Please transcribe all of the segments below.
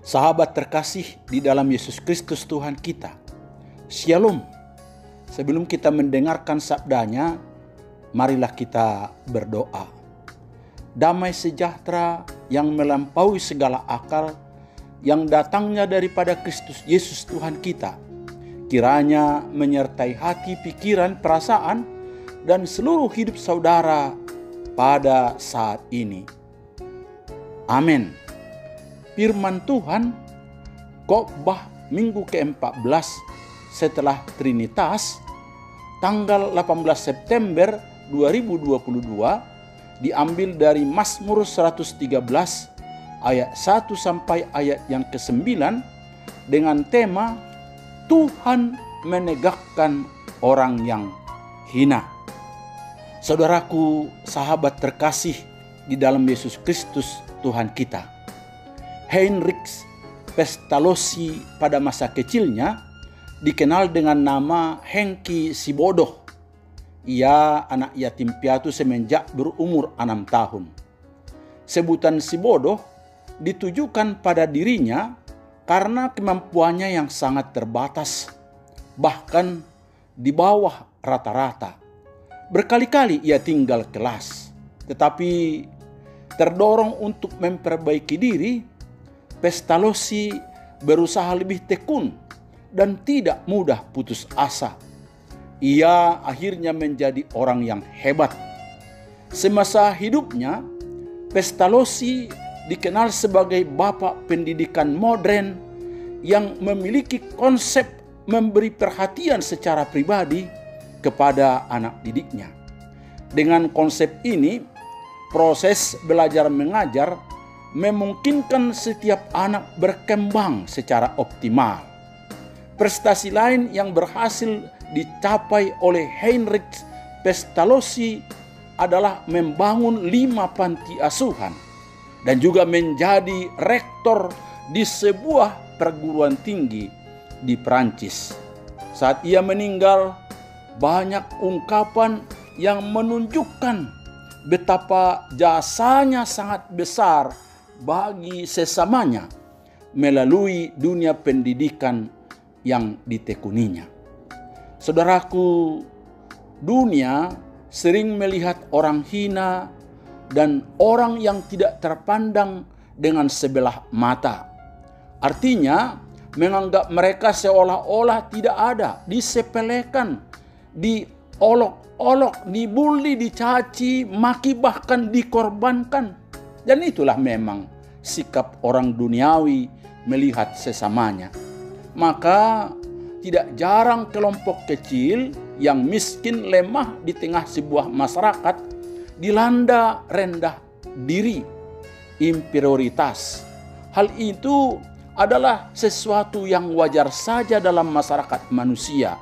Sahabat terkasih di dalam Yesus Kristus Tuhan kita, Shalom. Sebelum kita mendengarkan sabdanya, marilah kita berdoa. Damai sejahtera yang melampaui segala akal, yang datangnya daripada Kristus Yesus Tuhan kita, kiranya menyertai hati, pikiran, perasaan, dan seluruh hidup saudara pada saat ini. Amin. Firman Tuhan, Khotbah minggu ke-14 setelah Trinitas, tanggal 18 September 2022, diambil dari Mazmur 113 ayat 1 sampai ayat yang ke-9 dengan tema Tuhan menegakkan orang yang hina. Saudaraku, sahabat terkasih di dalam Yesus Kristus Tuhan kita, Heinrich Pestalozzi pada masa kecilnya dikenal dengan nama Hengki Sibodoh. Ia anak yatim piatu semenjak berumur 6 tahun. Sebutan Sibodoh ditujukan pada dirinya karena kemampuannya yang sangat terbatas, bahkan di bawah rata-rata. Berkali-kali ia tinggal kelas, tetapi terdorong untuk memperbaiki diri, Pestalozzi berusaha lebih tekun dan tidak mudah putus asa. Ia akhirnya menjadi orang yang hebat. Semasa hidupnya, Pestalozzi dikenal sebagai bapak pendidikan modern yang memiliki konsep memberi perhatian secara pribadi kepada anak didiknya. Dengan konsep ini, proses belajar mengajar memungkinkan setiap anak berkembang secara optimal. Prestasi lain yang berhasil dicapai oleh Heinrich Pestalozzi adalah membangun 5 panti asuhan dan juga menjadi rektor di sebuah perguruan tinggi di Prancis. Saat ia meninggal, banyak ungkapan yang menunjukkan betapa jasanya sangat besar bagi sesamanya melalui dunia pendidikan yang ditekuninya. Saudaraku, dunia sering melihat orang hina dan orang yang tidak terpandang dengan sebelah mata. Artinya, menganggap mereka seolah-olah tidak ada, disepelekan, diolok-olok, dibully, dicaci, maki, bahkan dikorbankan. Dan itulah memang sikap orang duniawi melihat sesamanya. Maka tidak jarang kelompok kecil yang miskin lemah di tengah sebuah masyarakat dilanda rendah diri, inferioritas. Hal itu adalah sesuatu yang wajar saja dalam masyarakat manusia.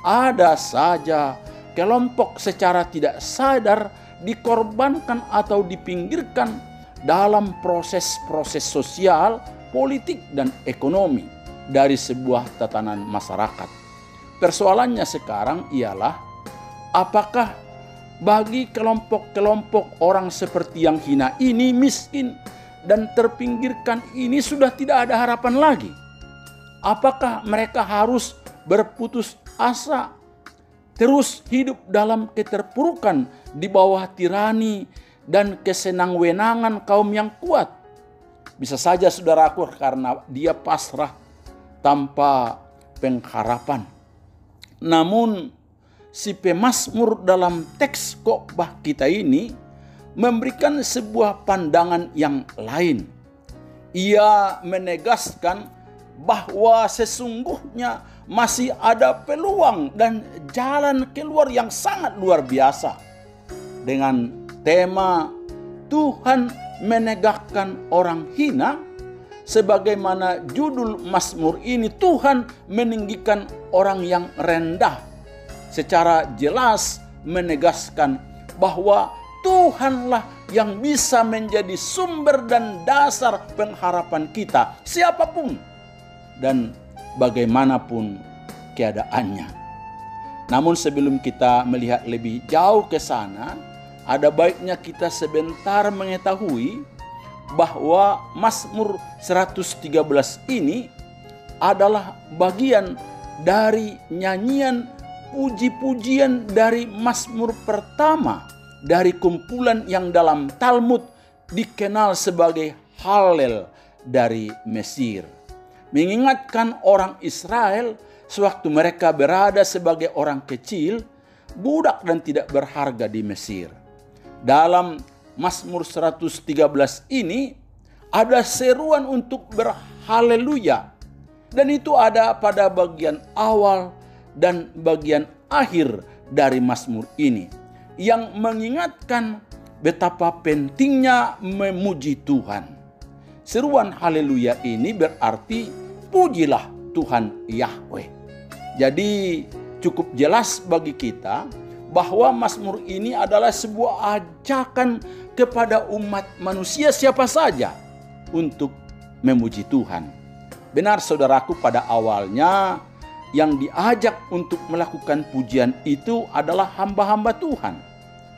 Ada saja kelompok secara tidak sadar dikorbankan atau dipinggirkan dalam proses-proses sosial, politik, dan ekonomi dari sebuah tatanan masyarakat. Persoalannya sekarang ialah apakah bagi kelompok-kelompok orang seperti yang hina ini, miskin dan terpinggirkan ini sudah tidak ada harapan lagi? Apakah mereka harus berputus asa, terus hidup dalam keterpurukan di bawah tirani dan kesenang-wenangan kaum yang kuat? Bisa saja saudaraku, karena dia pasrah tanpa pengharapan. Namun si pemazmur dalam teks khotbah kita ini memberikan sebuah pandangan yang lain. Ia menegaskan bahwa sesungguhnya masih ada peluang dan jalan keluar yang sangat luar biasa. Dengan tema Tuhan menegakkan orang hina, sebagaimana judul Mazmur ini, Tuhan meninggikan orang yang rendah, secara jelas menegaskan bahwa Tuhanlah yang bisa menjadi sumber dan dasar pengharapan kita, siapapun dan bagaimanapun keadaannya. Namun sebelum kita melihat lebih jauh ke sana, ada baiknya kita sebentar mengetahui bahwa Mazmur 113 ini adalah bagian dari nyanyian puji-pujian dari Mazmur pertama dari kumpulan yang dalam Talmud dikenal sebagai Hallel dari Mesir. Mengingatkan orang Israel sewaktu mereka berada sebagai orang kecil, budak dan tidak berharga di Mesir. Dalam Mazmur 113 ini ada seruan untuk berhaleluya. Dan itu ada pada bagian awal dan bagian akhir dari Mazmur ini, yang mengingatkan betapa pentingnya memuji Tuhan. Seruan haleluya ini berarti pujilah Tuhan Yahweh. Jadi cukup jelas bagi kita bahwa Mazmur ini adalah sebuah ajakan kepada umat manusia siapa saja untuk memuji Tuhan. Benar saudaraku, pada awalnya yang diajak untuk melakukan pujian itu adalah hamba-hamba Tuhan.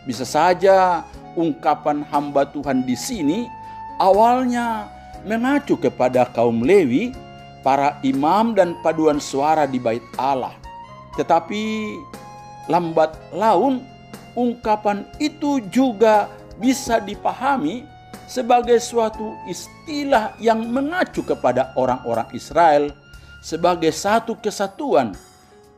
Bisa saja ungkapan hamba Tuhan di sini awalnya mengacu kepada kaum Lewi, para imam dan paduan suara di bait Allah. Tetapi lambat laun ungkapan itu juga bisa dipahami sebagai suatu istilah yang mengacu kepada orang-orang Israel sebagai satu kesatuan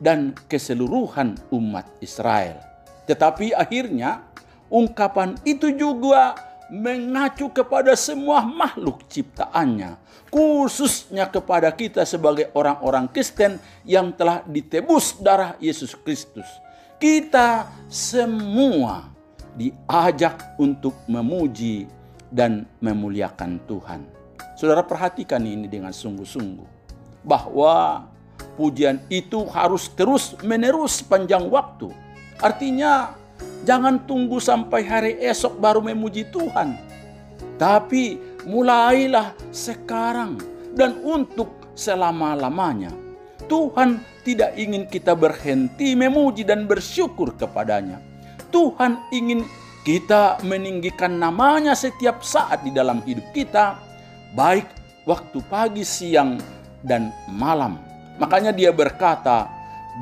dan keseluruhan umat Israel. Tetapi akhirnya ungkapan itu juga mengacu kepada semua makhluk ciptaannya, khususnya kepada kita sebagai orang-orang Kristen yang telah ditebus darah Yesus Kristus. Kita semua diajak untuk memuji dan memuliakan Tuhan. Saudara, perhatikan ini dengan sungguh-sungguh, bahwa pujian itu harus terus-menerus sepanjang waktu. Artinya jangan tunggu sampai hari esok baru memuji Tuhan, tapi mulailah sekarang dan untuk selama-lamanya. Tuhan tidak ingin kita berhenti memuji dan bersyukur kepadanya. Tuhan ingin kita meninggikan namanya setiap saat di dalam hidup kita, baik waktu pagi, siang, dan malam. Makanya dia berkata,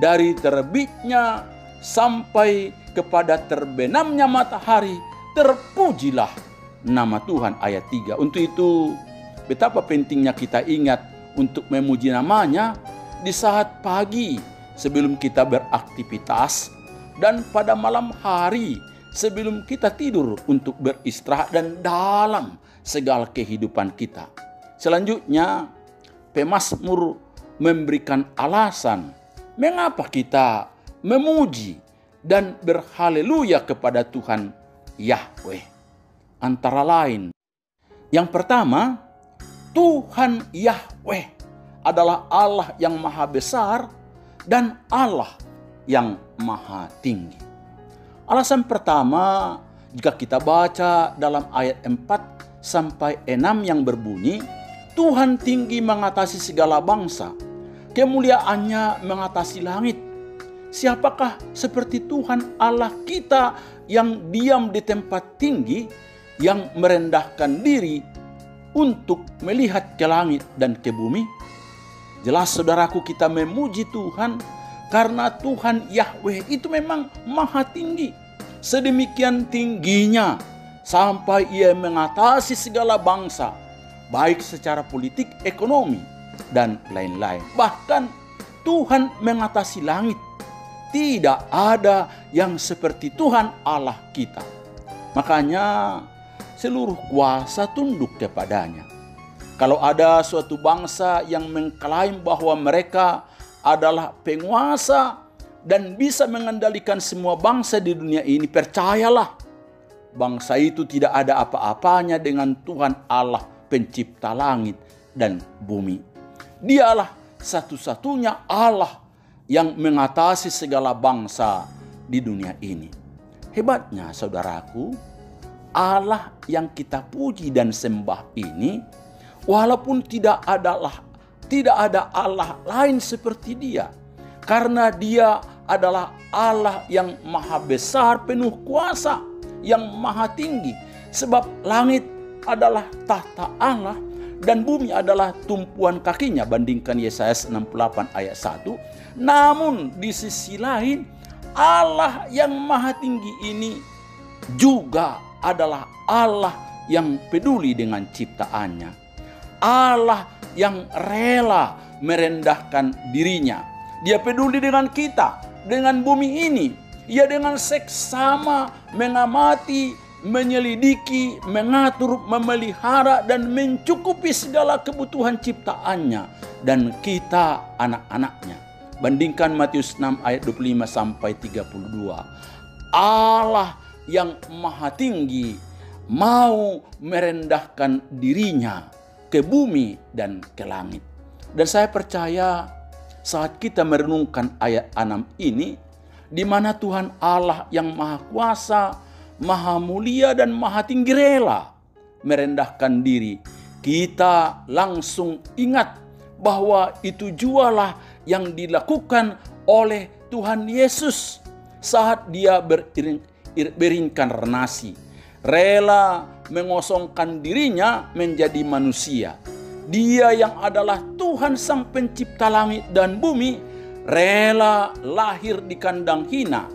dari terbitnya sampai kepada terbenamnya matahari, terpujilah nama Tuhan. Ayat 3. Untuk itu, betapa pentingnya kita ingat untuk memuji namanya di saat pagi sebelum kita beraktivitas, dan pada malam hari sebelum kita tidur untuk beristirahat, dan dalam segala kehidupan kita. Selanjutnya, pemazmur memberikan alasan mengapa kita memuji dan berhaleluya kepada Tuhan Yahweh. Antara lain, yang pertama, Tuhan Yahweh adalah Allah yang maha besar dan Allah yang maha tinggi. Alasan pertama, jika kita baca dalam ayat 4 sampai 6 yang berbunyi, Tuhan tinggi mengatasi segala bangsa, kemuliaannya mengatasi langit. Siapakah seperti Tuhan Allah kita yang diam di tempat tinggi, yang merendahkan diri untuk melihat ke langit dan ke bumi? Jelas saudaraku, kita memuji Tuhan karena Tuhan Yahweh itu memang maha tinggi. Sedemikian tingginya sampai ia mengatasi segala bangsa, baik secara politik, ekonomi, dan lain-lain. Bahkan Tuhan mengatasi langit. Tidak ada yang seperti Tuhan Allah kita. Makanya seluruh kuasa tunduk kepadanya. Kalau ada suatu bangsa yang mengklaim bahwa mereka adalah penguasa dan bisa mengendalikan semua bangsa di dunia ini, percayalah, bangsa itu tidak ada apa-apanya dengan Tuhan Allah pencipta langit dan bumi. Dialah satu-satunya Allah yang mengatasi segala bangsa di dunia ini. Hebatnya saudaraku, Allah yang kita puji dan sembah ini, walaupun tidak ada Allah lain seperti Dia, karena Dia adalah Allah yang maha besar, penuh kuasa, yang maha tinggi. Sebab langit adalah tahta Allah dan bumi adalah tumpuan kakinya, bandingkan Yesaya 68 ayat 1. Namun di sisi lain, Allah yang maha tinggi ini juga adalah Allah yang peduli dengan ciptaannya. Allah yang rela merendahkan dirinya. Dia peduli dengan kita, dengan bumi ini. Ia dengan seksama mengamati, menyelidiki, mengatur, memelihara, dan mencukupi segala kebutuhan ciptaannya dan kita anak-anaknya. Bandingkan Matius 6 ayat 25 sampai 32. Allah yang maha tinggi mau merendahkan dirinya ke bumi dan ke langit. Dan saya percaya saat kita merenungkan ayat 6 ini, di mana Tuhan Allah yang maha kuasa, maha mulia dan maha tinggi rela merendahkan diri, kita langsung ingat bahwa itu jualah yang dilakukan oleh Tuhan Yesus saat dia berinkarnasi, rela mengosongkan dirinya menjadi manusia. Dia yang adalah Tuhan Sang Pencipta langit dan bumi, rela lahir di kandang hina,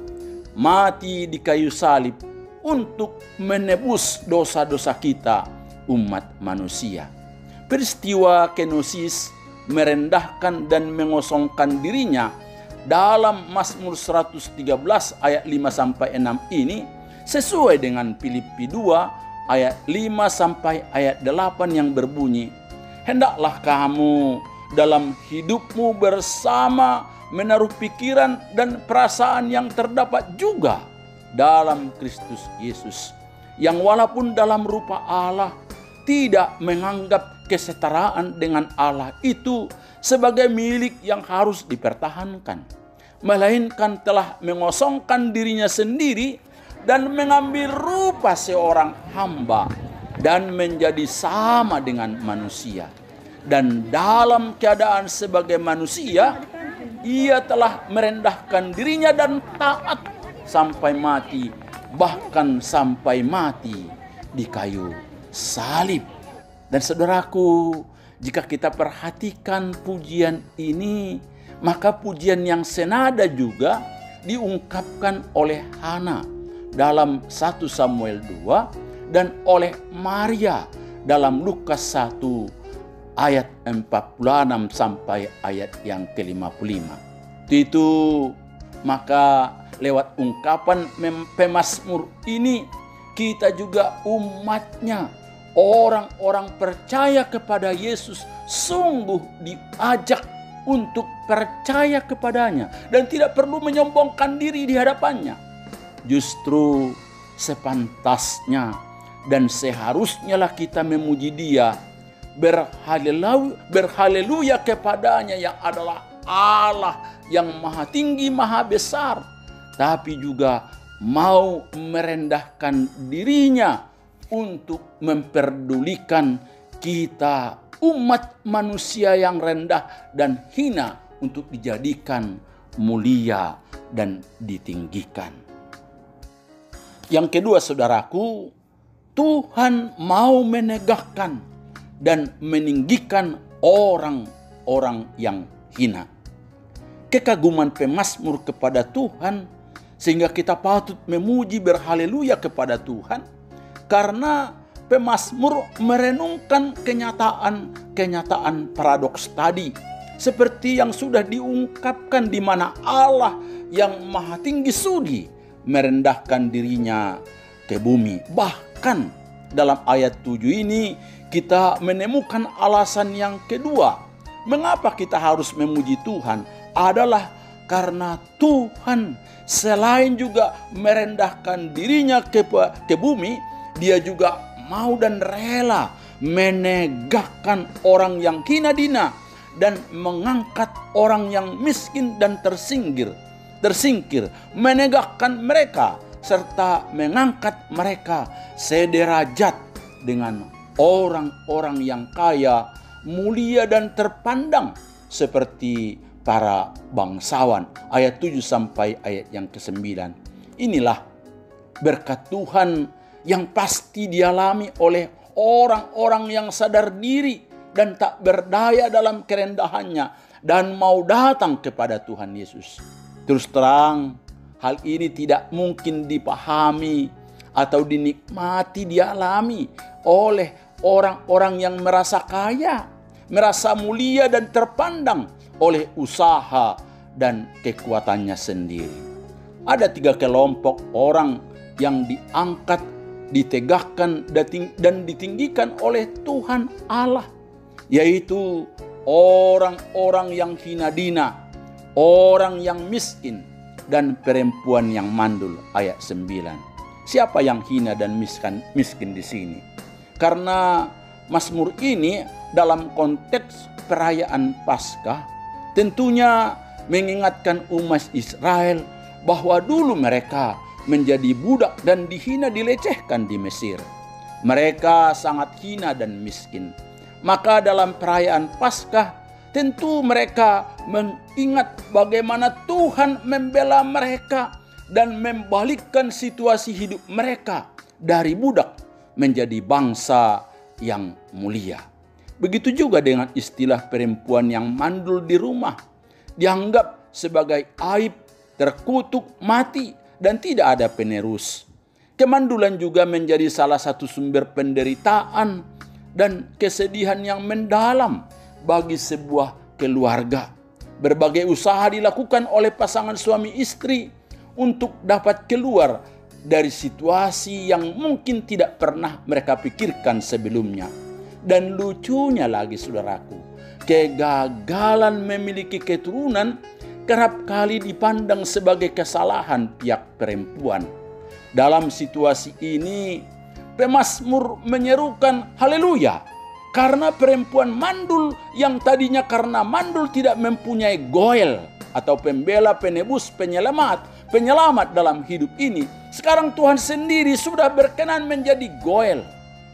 mati di kayu salib untuk menebus dosa-dosa kita, umat manusia. Peristiwa kenosis merendahkan dan mengosongkan dirinya dalam Mazmur 113 ayat 5 sampai 6 ini sesuai dengan Filipi 2 ayat 5 sampai ayat 8 yang berbunyi, hendaklah kamu dalam hidupmu bersama menaruh pikiran dan perasaan yang terdapat juga dalam Kristus Yesus, yang walaupun dalam rupa Allah tidak menganggap kesetaraan dengan Allah itu sebagai milik yang harus dipertahankan, melainkan telah mengosongkan dirinya sendiri dan mengambil rupa seorang hamba dan menjadi sama dengan manusia. Dan dalam keadaan sebagai manusia, ia telah merendahkan dirinya dan taat sampai mati, bahkan sampai mati di kayu salib. Dan saudaraku, jika kita perhatikan pujian ini, maka pujian yang senada juga diungkapkan oleh Hana dalam 1 Samuel 2 dan oleh Maria dalam Lukas 1 ayat 46 sampai ayat yang ke-55. Itu maka lewat ungkapan pemazmur ini, kita juga umatnya, orang-orang percaya kepada Yesus, sungguh diajak untuk percaya kepadanya dan tidak perlu menyombongkan diri di hadapannya. Justru sepantasnya dan seharusnya lah kita memuji Dia, berhaleluya kepadanya yang adalah Allah yang maha tinggi, maha besar, tapi juga mau merendahkan dirinya untuk memperdulikan kita, umat manusia yang rendah dan hina, untuk dijadikan mulia dan ditinggikan. Yang kedua, saudaraku, Tuhan mau menegakkan dan meninggikan orang-orang yang hina. Kekaguman pemazmur kepada Tuhan sehingga kita patut memuji, berhaleluya kepada Tuhan, karena pemazmur merenungkan kenyataan paradoks tadi, seperti yang sudah diungkapkan, di mana Allah yang maha tinggi sudi merendahkan dirinya ke bumi. Bahkan dalam ayat 7 ini kita menemukan alasan yang kedua, mengapa kita harus memuji Tuhan, adalah karena Tuhan selain juga merendahkan dirinya ke bumi, Dia juga mau dan rela menegakkan orang yang hina dina dan mengangkat orang yang miskin dan tersingkir, menegakkan mereka serta mengangkat mereka sederajat dengan orang-orang yang kaya, mulia dan terpandang seperti para bangsawan. Ayat 7 sampai ayat yang ke-9. Inilah berkat Tuhan yang pasti dialami oleh orang-orang yang sadar diri dan tak berdaya dalam kerendahannya dan mau datang kepada Tuhan Yesus. Terus terang, hal ini tidak mungkin dipahami atau dinikmati, dialami oleh orang-orang yang merasa kaya, merasa mulia dan terpandang oleh usaha dan kekuatannya sendiri. Ada 3 kelompok orang yang diangkat, ditegakkan dan ditinggikan oleh Tuhan Allah, yaitu orang-orang yang hina dina, orang yang miskin, dan perempuan yang mandul. Ayat 9. Siapa yang hina dan miskin di sini? Karena Mazmur ini dalam konteks perayaan Paskah tentunya mengingatkan umat Israel bahwa dulu mereka menjadi budak dan dihina, dilecehkan di Mesir. Mereka sangat hina dan miskin. Maka dalam perayaan Paskah tentu mereka mengingat bagaimana Tuhan membela mereka dan membalikkan situasi hidup mereka dari budak menjadi bangsa yang mulia. Begitu juga dengan istilah perempuan yang mandul di rumah. Dianggap sebagai aib, terkutuk, mati, dan tidak ada penerus. Kemandulan juga menjadi salah satu sumber penderitaan dan kesedihan yang mendalam bagi sebuah keluarga. Berbagai usaha dilakukan oleh pasangan suami istri untuk dapat keluar dari situasi yang mungkin tidak pernah mereka pikirkan sebelumnya. Dan lucunya lagi, saudaraku, kegagalan memiliki keturunan kerap kali dipandang sebagai kesalahan pihak perempuan. Dalam situasi ini, pemazmur menyerukan haleluya, karena perempuan mandul yang tadinya karena mandul tidak mempunyai goel atau pembela, penebus, penyelamat dalam hidup ini. Sekarang Tuhan sendiri sudah berkenan menjadi goel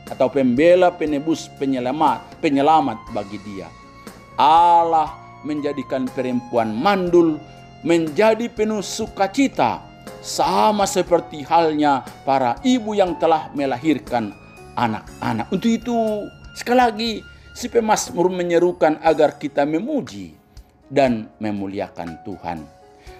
atau pembela, penebus, penyelamat bagi dia. Allah menjadikan perempuan mandul menjadi penuh sukacita, sama seperti halnya para ibu yang telah melahirkan anak-anak. Untuk itu, sekali lagi, si pemazmur menyerukan agar kita memuji dan memuliakan Tuhan.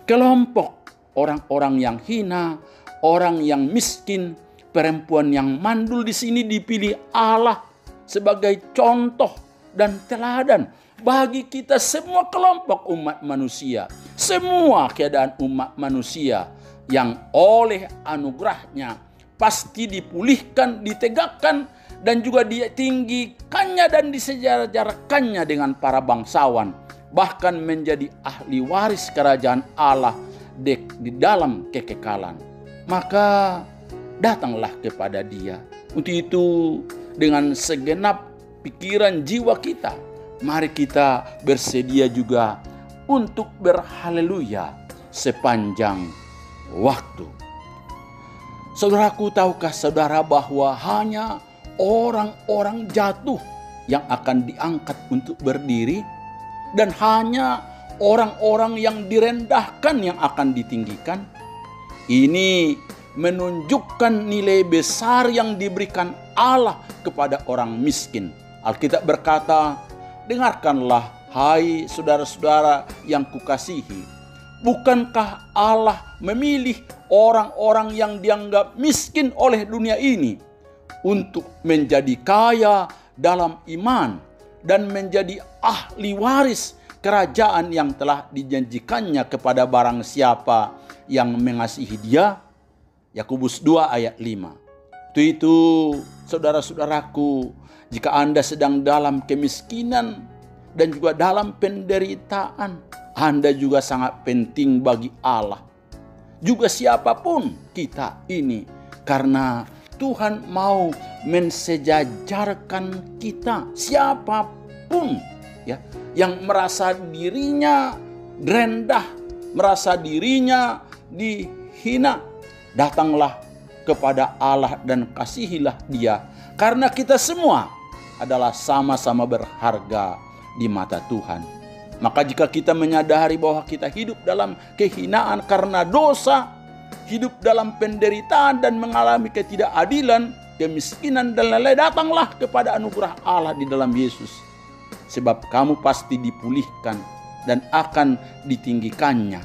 Kelompok orang-orang yang hina, orang yang miskin, perempuan yang mandul di sini dipilih Allah sebagai contoh dan teladan bagi kita semua kelompok umat manusia, semua keadaan umat manusia yang oleh anugerahnya pasti dipulihkan, ditegakkan, dan juga ditinggikannya dan disejajarkannya dengan para bangsawan, bahkan menjadi ahli waris kerajaan Allah di dalam kekekalan. Maka datanglah kepada Dia. Untuk itu, dengan segenap pikiran jiwa kita, mari kita bersedia juga untuk berhaleluya sepanjang waktu. Saudaraku, tahukah saudara bahwa hanya orang-orang jatuh yang akan diangkat untuk berdiri, dan hanya orang-orang yang direndahkan yang akan ditinggikan? Ini menunjukkan nilai besar yang diberikan Allah kepada orang miskin. Alkitab berkata, dengarkanlah hai saudara-saudara yang kukasihi, bukankah Allah memilih orang-orang yang dianggap miskin oleh dunia ini untuk menjadi kaya dalam iman dan menjadi ahli waris kerajaan yang telah dijanjikannya kepada barang siapa yang mengasihi Dia? Yakobus 2 ayat 5. Itu saudara-saudaraku, jika Anda sedang dalam kemiskinan dan juga dalam penderitaan, Anda juga sangat penting bagi Allah. Juga siapapun kita ini, karena Tuhan mau mensejajarkan kita. Siapapun ya yang merasa dirinya rendah, merasa dirinya dihina, datanglah kepada Allah dan kasihilah Dia, karena kita semua adalah sama-sama berharga di mata Tuhan. Maka jika kita menyadari bahwa kita hidup dalam kehinaan karena dosa, hidup dalam penderitaan dan mengalami ketidakadilan, kemiskinan, dan lain-lain, datanglah kepada anugerah Allah di dalam Yesus. Sebab kamu pasti dipulihkan dan akan ditinggikannya.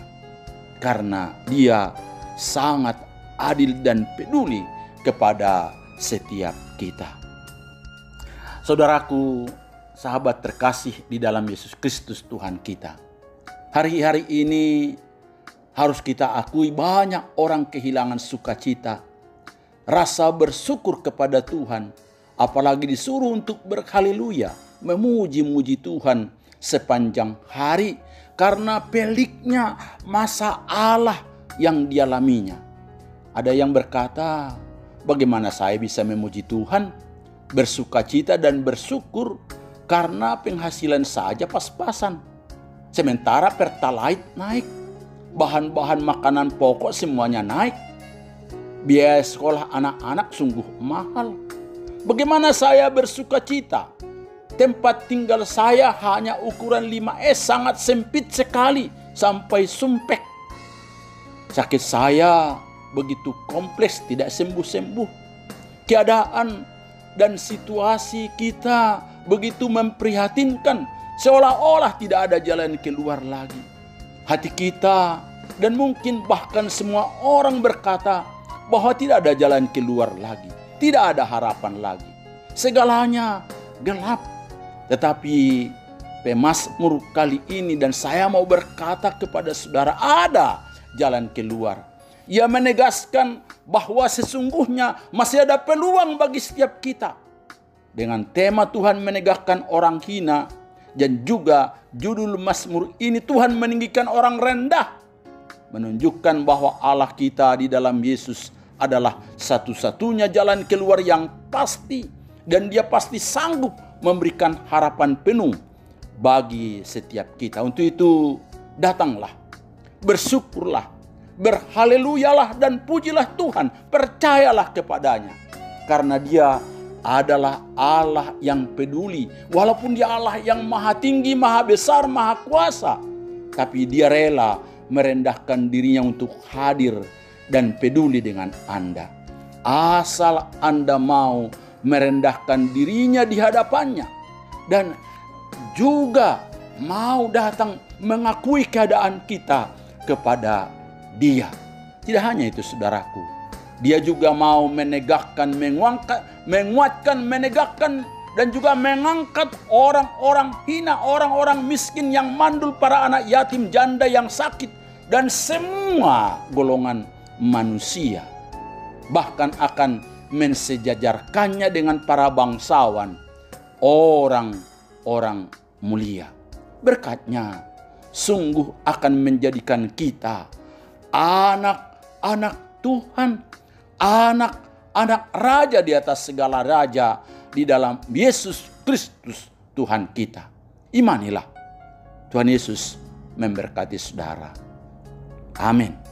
Karena Dia sangat adil dan peduli kepada setiap kita. Saudaraku, sahabat terkasih di dalam Yesus Kristus Tuhan kita. Hari-hari ini harus kita akui banyak orang kehilangan sukacita, rasa bersyukur kepada Tuhan, apalagi disuruh untuk berhaleluya, memuji-muji Tuhan sepanjang hari karena peliknya masalah yang dialaminya. Ada yang berkata, bagaimana saya bisa memuji Tuhan, bersukacita dan bersyukur karena penghasilan saja pas-pasan, sementara pertalite naik, bahan-bahan makanan pokok semuanya naik, biaya sekolah anak-anak sungguh mahal. Bagaimana saya bersukacita? Tempat tinggal saya hanya ukuran 5S, sangat sempit sekali sampai sumpek. Sakit saya begitu kompleks, tidak sembuh-sembuh. Keadaan dan situasi kita begitu memprihatinkan, seolah-olah tidak ada jalan keluar lagi. Hati kita dan mungkin bahkan semua orang berkata bahwa tidak ada jalan keluar lagi, tidak ada harapan lagi. Segalanya gelap. Tetapi pemazmur kali ini, dan saya mau berkata kepada saudara, ada jalan keluar. Ia menegaskan bahwa sesungguhnya masih ada peluang bagi setiap kita. Dengan tema Tuhan menegakkan orang hina, dan juga judul Mazmur ini Tuhan meninggikan orang rendah, menunjukkan bahwa Allah kita di dalam Yesus adalah satu-satunya jalan keluar yang pasti, dan Dia pasti sanggup memberikan harapan penuh bagi setiap kita. Untuk itu datanglah, bersyukurlah, berhaleluyalah dan pujilah Tuhan, percayalah kepadanya. Karena Dia adalah Allah yang peduli. Walaupun Dia Allah yang maha tinggi, maha besar, maha kuasa, tapi Dia rela merendahkan dirinya untuk hadir dan peduli dengan Anda. Asal Anda mau merendahkan dirinya di hadapannya dan juga mau datang mengakui keadaan kita kepada Dia. Tidak hanya itu saudaraku, Dia juga mau menegakkan, menguatkan, menegakkan dan juga mengangkat orang-orang hina, orang-orang miskin yang mandul, para anak yatim, janda yang sakit, dan semua golongan manusia. Bahkan akan mensejajarkannya dengan para bangsawan, orang-orang mulia. Berkatnya sungguh akan menjadikan kita anak-anak Tuhan, anak-anak raja di atas segala raja di dalam Yesus Kristus Tuhan kita. Imanilah. Tuhan Yesus memberkati saudara. Amin.